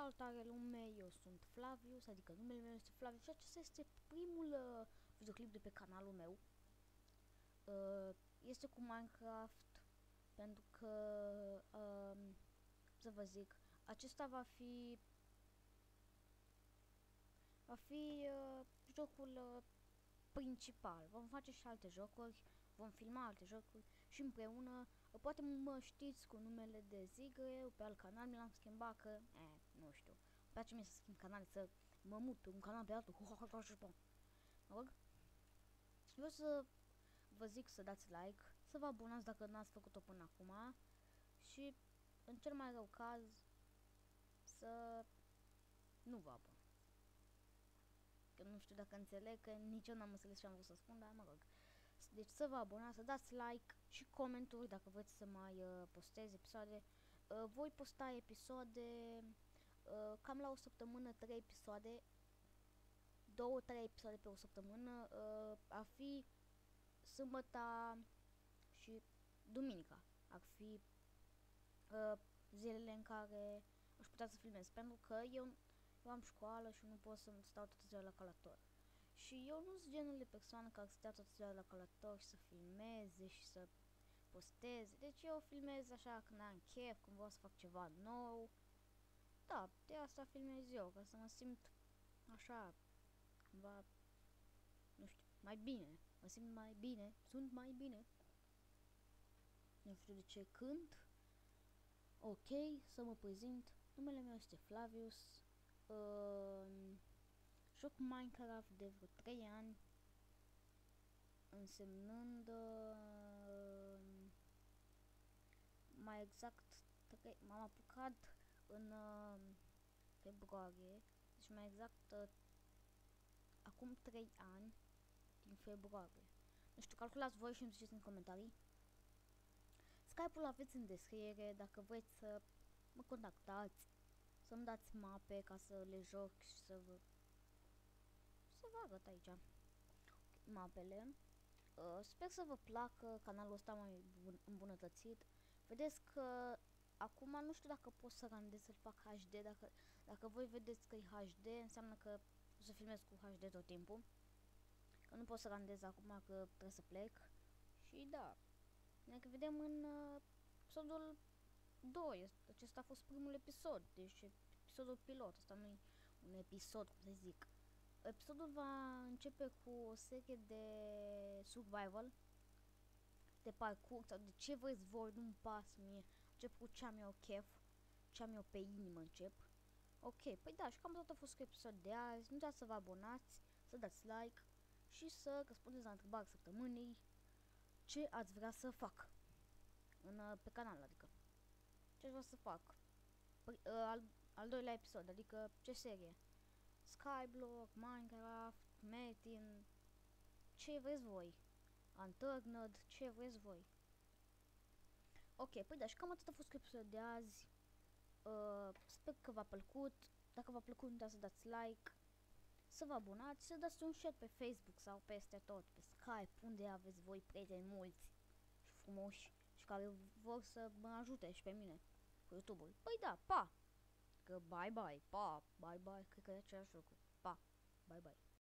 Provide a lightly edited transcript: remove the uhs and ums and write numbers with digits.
Salutare lume, eu sunt Flavius, adică numele meu este Flavius și acesta este primul videoclip de pe canalul meu. Este cu Minecraft, pentru că, să vă zic, acesta va fi jocul principal. Vom face și alte jocuri, vom filma alte jocuri și împreună. Poate mă știți cu numele de Zigre, pe alt canal mi l-am schimbat că, nu știu, îmi place mie să schimb canale, să mă mut pe un canal pe altul. Mă rog, vreau să vă zic să dați like, să vă abonați dacă n-ați făcut-o până acum și, în cel mai rău caz, să nu vă abonați. Că nu știu dacă înțeleg, că nici eu n-am înțeles ce am vrut să spun, dar mă rog. Deci să vă abonați, să dați like și comentarii dacă vreți să mai postez episoade. Voi posta episoade cam la o săptămână, 3 episoade, 2-3 episoade pe o săptămână, ar fi sâmbăta și duminica. Ar fi zilele în care aș putea să filmez, pentru că eu am școală și nu pot să stau toată ziua la calculator. Și eu nu sunt genul de persoană care stă toată ziua la calculator și să filmeze și să posteze. Deci eu filmez așa când am chef, când vreau să fac ceva nou. Da, de asta filmez eu, ca să mă simt așa, cumva, nu știu, mai bine. Mă simt mai bine, sunt mai bine. Nu știu de ce cânt. Ok, să mă prezint. Numele meu este Flavius. Joc Minecraft de vreo 3 ani, însemnând mai exact m-am apucat în februarie, deci mai exact acum 3 ani din februarie. Nu știu, calculați voi și îmi ziceți în comentarii. Skype-ul aveți în descriere dacă vreți să mă contactați, să-mi dați mape ca să le joc și să vă arăt aici mapele. Sper să vă placă canalul ăsta mai îmbunătățit. Vedeți că acum nu știu dacă pot să randez să-l fac HD. Dacă voi vedeți că e HD, înseamnă că o să filmez cu HD tot timpul. Că nu pot să randez acum, că trebuie să plec. Și da, ne vedem în episodul 2. Acesta a fost primul episod, deci episodul pilot. Asta nu e un episod, cum să zic. Episodul va începe cu o serie de survival, de parcurs sau de ce vreți voi, nu-mi pas mie. Încep cu ce am eu chef, ce am eu pe inimă încep. Ok, păi da, și cam tot a fost cu episodul de azi. Nu uitați să vă abonați, să dați like și să răspundeți la întrebarea săptămânii ce ați vrea să fac pe canal, adică ce aș vrea să fac. Al doilea episod, adică ce serie. Skyblock, Minecraft, Metin, ce vreți voi, Unturned, ce vreți voi. Ok, păi da, și cam atât a fost cu episodul de azi. Sper că v-a plăcut. Dacă v-a plăcut, nu uitați să dați like, să vă abonați, să dați un share pe Facebook sau peste tot, pe Skype, unde aveți voi prieteni mulți și frumoși și care vor să mă ajute și pe mine cu YouTube-ul. Păi da, pa! Că bye bye, pa, bye bye, cred că e același lucru. Pa, bye bye.